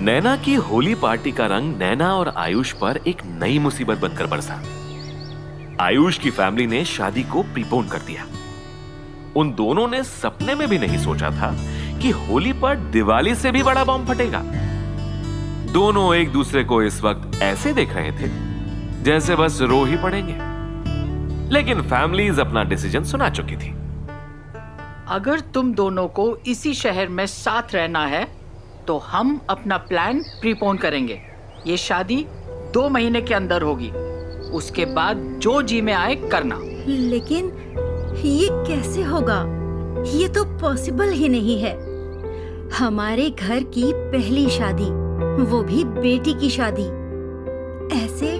नैना की होली पार्टी का रंग नैना और आयुष पर एक नई मुसीबत बनकर बरसा। आयुष की फैमिली ने शादी को प्रीपोन कर दिया। उन दोनों ने सपने में भी नहीं सोचा था कि होली पर दिवाली से भी बड़ा बम फटेगा। दोनों एक दूसरे को इस वक्त ऐसे देख रहे थे जैसे बस रो ही पड़ेंगे। लेकिन फैमिलीज अपना डिसीजन सुना चुकी थी। अगर तुम दोनों को इसी शहर में साथ रहना है तो हम अपना प्लान प्रीपोन करेंगे। ये शादी 2 महीने के अंदर होगी। उसके बाद जो जी में आए करना। लेकिन ये कैसे होगा? ये तो पॉसिबल ही नहीं है। हमारे घर की पहली शादी, वो भी बेटी की शादी, ऐसे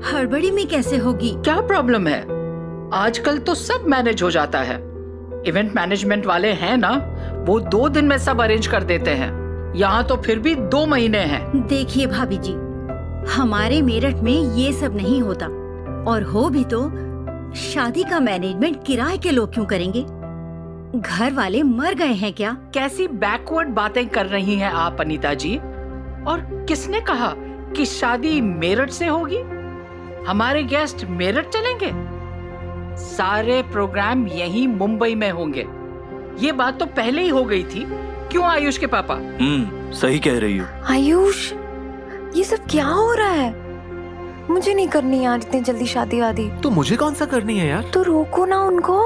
हड़बड़ी में कैसे होगी? क्या प्रॉब्लम है? आजकल तो सब मैनेज हो जाता है। इवेंट मैनेजमेंट वाले हैं ना, वो 2 दिन में सब अरेंज कर देते हैं। यहाँ तो फिर भी 2 महीने हैं। देखिए भाभी जी, हमारे मेरठ में ये सब नहीं होता, और हो भी तो शादी का मैनेजमेंट किराए के लोग क्यों करेंगे? घर वाले मर गए हैं क्या? कैसी बैकवर्ड बातें कर रही हैं आप अनीता जी? और किसने कहा कि शादी मेरठ से होगी? हमारे गेस्ट मेरठ चलेंगे। सारे प्रोग्राम यहीं मुंबई में होंगे। ये बात तो पहले ही हो गई थी। क्यों आयुष के पापा? सही कह रही हो। आयुष, ये सब क्या हो रहा है? मुझे नहीं करनी यार इतनी जल्दी शादी वादी। तो मुझे कौन सा करनी है यार? तो रोको ना उनको,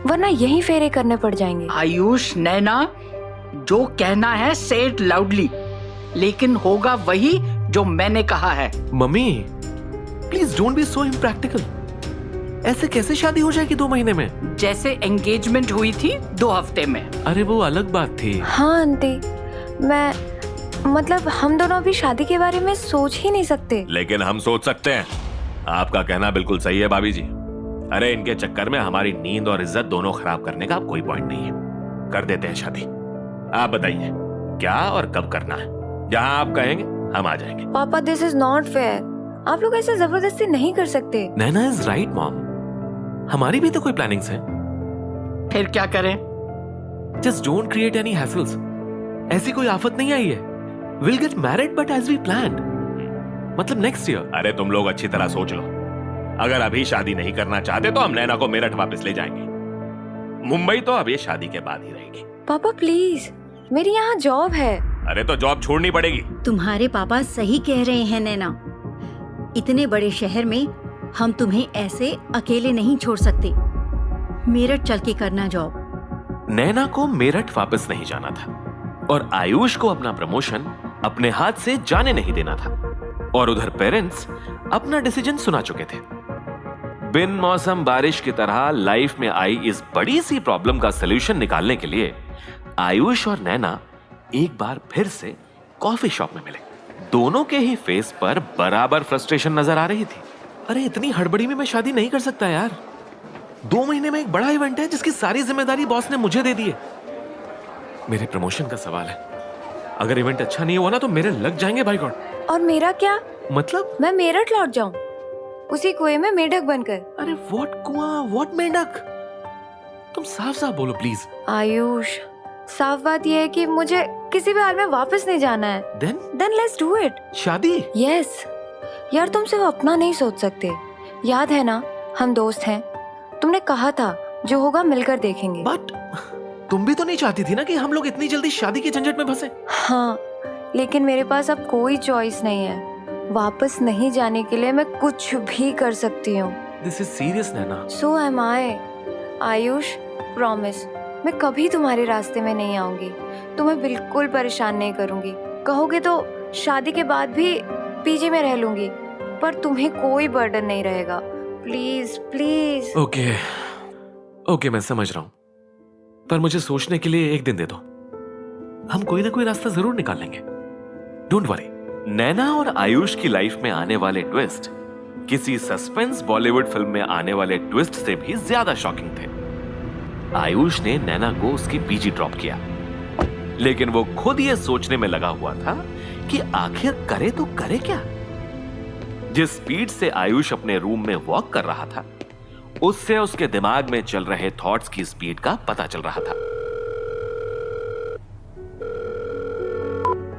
वरना यही फेरे करने पड़ जाएंगे। आयुष, नैना, जो कहना है से इट लाउडली, लेकिन होगा वही जो मैंने कहा है। Mummy please don't be so impractical. ऐसे कैसे शादी हो जाएगी 2 महीने में? जैसे एंगेजमेंट हुई थी 2 हफ्ते में। अरे वो अलग बात थी। हाँ आंटी, मतलब हम दोनों अभी शादी के बारे में सोच ही नहीं सकते। लेकिन हम सोच सकते हैं। आपका कहना बिल्कुल सही है भाभी जी। अरे इनके चक्कर में हमारी नींद और इज्जत दोनों खराब करने का कोई पॉइंट नहीं है। कर देते हैं शादी। आप बताइए क्या और कब करना है? जहां आप कहेंगे हम आ जाएंगे। पापा, दिस इज नॉट फेयर। आप लोग ऐसे जबरदस्ती नहीं कर सकते। Naina is right mom. हमारी भी तो कोई प्लानिंग्स हैं। फिर क्या करें? Just don't create any hassles. ऐसी कोई आफत नहीं आई है। Will get married but as we planned, मतलब नेक्स्ट ईयर। अरे तुम लोग अच्छी तरह सोच लो। अगर अभी शादी नहीं करना चाहते तो हम नैना को मेरठ वापस ले जाएंगे। मुंबई तो अब ये शादी के बाद ही रहेगी। पापा प्लीज, मेरी यहाँ जॉब है। अरे तो जॉब छोड़नी पड़ेगी। तुम्हारे पापा सही कह रहे हैं नैना। इतने बड़े शहर में हम तुम्हें ऐसे अकेले नहीं छोड़ सकते। मेरठ चल के करना जॉब। नैना को मेरठ वापस नहीं जाना था और आयुष को अपना प्रमोशन अपने हाथ से जाने नहीं देना था। और उधर पेरेंट्स अपना डिसीजन सुना चुके थे। बिन मौसम बारिश की तरह लाइफ में आई इस बड़ी सी प्रॉब्लम का सलूशन निकालने के लिए आयुष और नैना एक बार फिर से कॉफी शॉप में मिले। दोनों के ही फेस पर बराबर फ्रस्ट्रेशन नजर आ रही थी। अरे इतनी हड़बड़ी में मैं शादी नहीं कर सकता यार। 2 महीने में एक बड़ा इवेंट है जिसकी सारी जिम्मेदारी बॉस ने मुझे दे दी है। मेरे प्रमोशन का सवाल है। अगर इवेंट अच्छा नहीं हुआ ना तो मेरे लग जाएंगे भाई गॉड। और मेरा क्या? मतलब मैं मेरठ लौट जाऊं उसी कुएं में मेढक बनकर। अरे व्हाट कुआं, व्हाट मेंढक? तुम साफ साफ बोलो प्लीज। आयुष, साफ बात यह है कि मुझे किसी भी हाल में वापस नहीं जाना है। Then let's do it. शादी? यस यार, तुम सिर्फ अपना नहीं सोच सकते। याद है ना, हम दोस्त हैं। तुमने कहा था जो होगा मिलकर देखेंगे। बट तुम भी तो नहीं चाहती थी ना कि हम लोग इतनी जल्दी शादी के झंझट में फंसे। हाँ, लेकिन मेरे पास अब कोई चॉइस नहीं है। वापस नहीं जाने के लिए मैं कुछ भी कर सकती हूँ। This is serious Naina. So am I. Ayush, promise, मैं कभी तुम्हारे रास्ते में नहीं आऊंगी। तुम्हें बिल्कुल परेशान नहीं करूंगी। कहोगे तो शादी के बाद भी पीजी में रह लूंगी, पर तुम्हें कोई बर्डन नहीं रहेगा। Please please. ओके मैं समझ रहा हूँ, पर मुझे सोचने के लिए 1 दिन दे दो। हम कोई ना कोई रास्ता जरूर निकाल लेंगे। Don't worry. नैना और आयुष की लाइफ में आने वाले ट्विस्ट किसी सस्पेंस बॉलीवुड फिल्म में आने वाले ट्विस्ट से भी ज्यादा शॉकिंग थे। आयुष ने नैना को उसकी पीजी ड्रॉप किया, लेकिन वो खुद ये सोचने में लगा हुआ था कि आखिर करे तो करे क्या। जिस स्पीड से आयुष अपने रूम में वॉक कर रहा था, उससे उसके दिमाग में चल रहे थॉट्स की स्पीड का पता चल रहा था।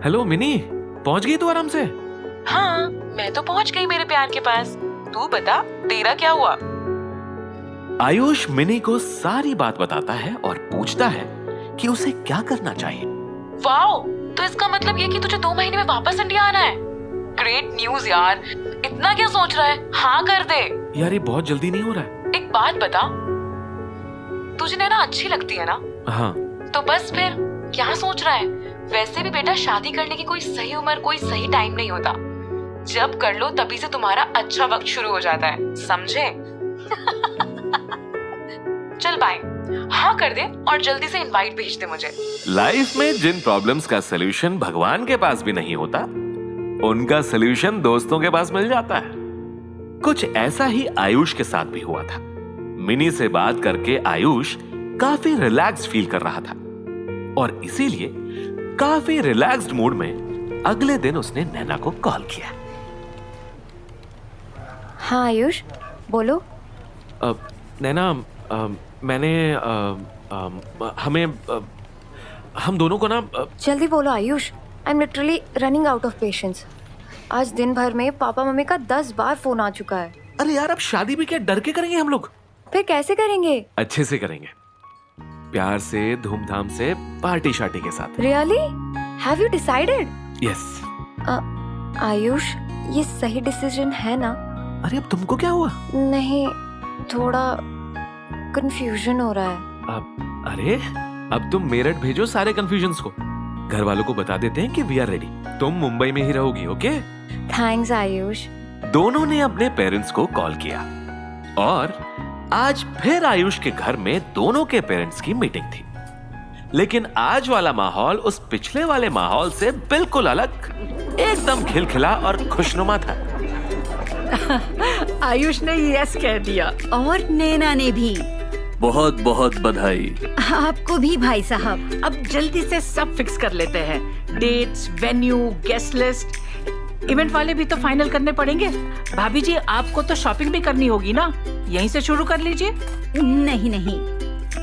हेलो मिनी, पहुंच गई तू आराम से? हाँ, मैं तो पहुंच गई मेरे प्यार के पास। तू बता, तेरा क्या हुआ? आयुष मिनी को सारी बात बताता है और पूछता है कि उसे क्या करना चाहिए। वाओ, तो इसका मतलब ये कि तुझे 2 महीने में वापस इंडिया आना है। ग्रेट न्यूज यार, इतना क्या सोच रहा है? हाँ कर दे। यार ये बहुत जल्दी नहीं हो रहा है। एक बात बता, तुझे नैना अच्छी लगती है ना? हाँ। तो बस फिर क्या सोच रहा है? वैसे भी बेटा, शादी करने की कोई सही उम्र, कोई सही टाइम नहीं होता। जब कर लो तभी से तुम्हारा अच्छा वक्त शुरू हो जाता है, समझे? चल बाय, हाँ कर दे और जल्दी से इनवाइट भेज दे मुझे। लाइफ में जिन प्रॉब्लम्स का सलूशन भगवान के पास भी नहीं होता, उनका सलूशन दोस्तों के पास मिल जाता है। कुछ ऐसा ही आयुष के साथ भी हुआ था। मिनी से बात करके आयुष काफी रिलैक्स्ड फील कर रहा था और इसीलिए काफी रिलैक्स्ड मूड में अगले दिन उसने नैना को कॉल किया। हाँ आयुष, बोलो। नैना, मैंने हम दोनों को ना जल्दी बोलो Ayush, I am literally running out of patience. आज दिन भर में पापा मम्मी का 10 बार फोन आ चुका है। अरे यार, अब शादी भी क्या डर के करेंगे हम लोग? फिर कैसे करेंगे? अच्छे से करेंगे, प्यार से, धूमधाम से, पार्टी शार्टी के साथ। Really? Have you decided? Yes. Ayush, ये सही डिसीजन है ना? अरे अब तुमको क्या हुआ? नहीं, थोड़ा कंफ्यूजन हो रहा है। अरे अब तुम मेरठ भेजो सारे कंफ्यूजन्स को। घर वालों को बता देते हैं कि वी आर रेडी। तुम मुंबई में ही रहोगी, ओके? थैंक्स आयुष। दोनों ने अपने पेरेंट्स को कॉल किया और आज फिर आयुष के घर में दोनों के पेरेंट्स की मीटिंग थी। लेकिन आज वाला माहौल उस पिछले वाले माहौल से बिल्कुल अलग, एकदम खिलखिला और खुशनुमा था। आयुष ने यस कह दिया और नैना ने भी। बहुत बहुत बधाई। आपको भी भाई साहब। अब जल्दी से सब फिक्स कर लेते हैं, dates, venue, guest list. Event वाले भी तो फाइनल करने पड़ेंगे। भाभी जी, आपको तो शॉपिंग भी करनी होगी ना, यहीं से शुरू कर लीजिए। नहीं नहीं,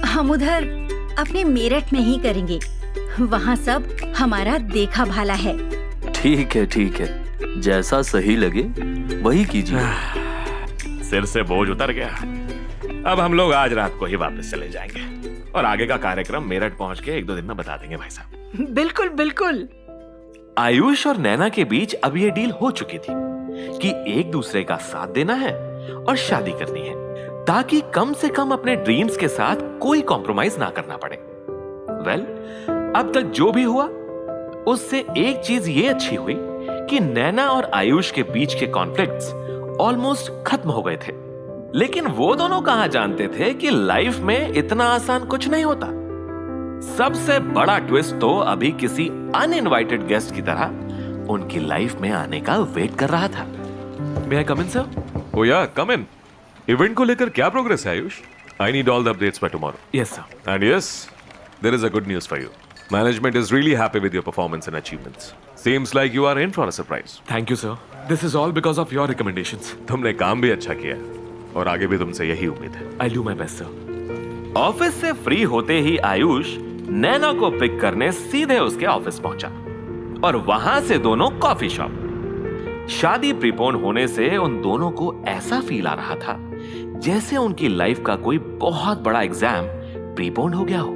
हम उधर अपने मेरठ में ही करेंगे। वहाँ सब हमारा देखा भाला है। ठीक है, जैसा सही लगे वही कीजिए। सिर से बोझ उतर गया। अब हम लोग आज रात को ही वापस चले जाएंगे और आगे का कार्यक्रम मेरठ पहुंच के 1-2 दिन में बता देंगे भाई साहब। बिल्कुल बिल्कुल। आयुष और नैना के बीच अब ये डील हो चुकी थी कि एक दूसरे का साथ देना है और शादी करनी है, ताकि कम से कम अपने ड्रीम्स के साथ कोई कॉम्प्रोमाइज ना करना पड़े। वेल, अब तक जो भी हुआ उससे एक चीज ये अच्छी हुई कि नैना और आयुष के बीच के कॉन्फ्लिक्ट्स ऑलमोस्ट खत्म हो गए थे। लेकिन वो दोनों कहां जानते थे कि लाइफ में इतना आसान कुछ नहीं होता। सबसे बड़ा ट्विस्ट तो अभी किसी अनइनवाइटेड गेस्ट की तरह उनकी लाइफ में आने का वेट कर रहा था। May I come in sir? Oh yeah, come in. Event को लेकर क्या प्रोग्रेस है Ayush? I need all the updates by tomorrow. Yes sir. And yes, there is a good news for you. Management is really happy with your performance and achievements. Seems like you are in for a surprise. Thank you sir. This is all because of your recommendations. तुमने काम भी अच्छा किया और आगे भी तुमसे यही उम्मीद है। I do my best sir. Office से फ्री होते ही आयुष नैना को पिक करने सीधे उसके ऑफिस पहुंचा और वहां से दोनों कॉफी शॉप। शादी प्रीपोन होने से उन दोनों को ऐसा फील आ रहा था जैसे उनकी लाइफ का कोई बहुत बड़ा एग्जाम प्रीपोन हो गया हो।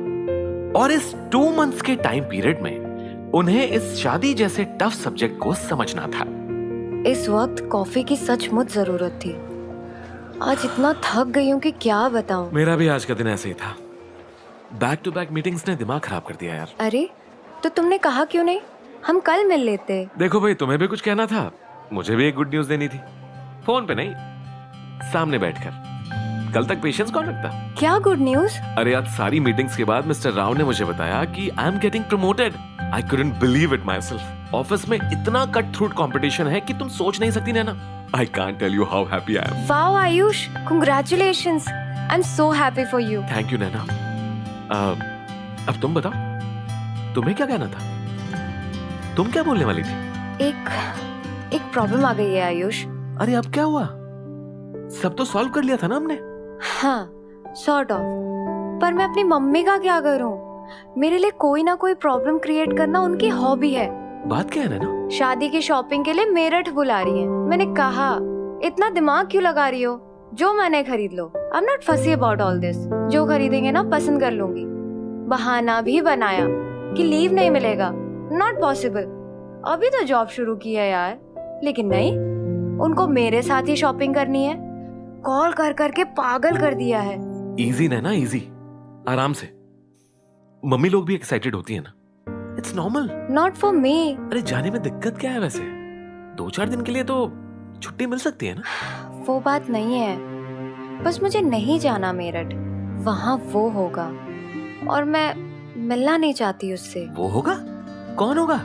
और इस 2 मंथ्स के टाइम पीरियड में उन्हें इस शादी जैसे टफ सब्जेक्ट को समझना था। इस वक्त कॉफी की सचमुच जरूरत थी। आज इतना थक गई हूँ कि क्या बताऊं। मेरा भी आज का दिन ऐसे ही था। बैक टू बैक मीटिंग्स ने दिमाग खराब कर दिया यार। अरे, तो तुमने कहा क्यों नहीं? हम कल मिल लेते। देखो भाई, तुम्हें भी कुछ कहना था, मुझे भी एक गुड न्यूज देनी थी। फोन पे नहीं, सामने बैठकर। कल तक पेशेंस कौन रखता? क्या गुड न्यूज? अरे आज सारी मीटिंग्स के बाद मिस्टर राव ने मुझे बताया कि I am getting promoted. I couldn't believe it my self. Office में इतना कट थ्रू कंपटीशन है कि तुम सोच नहीं सकती Naina. I can't tell you how happy I am. Wow Ayush, congratulations. I am so happy for you. Thank you Naina. अब तुम बताओ, तुम्हें क्या कहना था? तुम क्या बोलने वाली थी? एक प्रॉब्लम आ गई है आयुष। अरे अब क्या हुआ? सब तो सॉल्व कर लिया था ना हमने। हाँ, सॉर्ट ऑफ। पर मैं अपनी मम्मी का क्या करूं? मेरे लिए कोई ना कोई प्रॉब्लम क्रिएट करना उनकी हॉबी है। बात क्या है ना? शादी की शॉपिंग के लिए मेरठ बुला रही है। मैंने कहा इतना दिमाग क्यों लगा रही हो, जो मैंने खरीद लो। आई एम नॉट फसी अबाउट ऑल दिस। जो खरीदेंगे ना पसंद कर लूंगी। बहाना भी बनाया कि लीव नहीं मिलेगा, नॉट पॉसिबल। अभी तो जॉब शुरू की है यार। लेकिन नहीं, उनको मेरे साथ ही शॉपिंग करनी है। कॉल कर करके पागल कर दिया है। इजी ना, इजी, आराम से। मम्मी लोग भी एक्साइटेड होती है ना, it's normal. Not for me. अरे जाने में दिक्कत क्या है वैसे? 2-4 दिन के लिए तो छुट्टी मिल सकती है ना। वो बात नहीं है, बस मुझे नहीं जाना मेरठ। वहाँ वो होगा और मैं मिलना नहीं चाहती उससे। वो होगा? कौन होगा?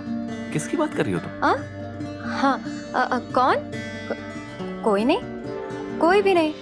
किसकी बात कर रही हो तुम? हाँ, कौन? कोई नहीं, कोई भी नहीं।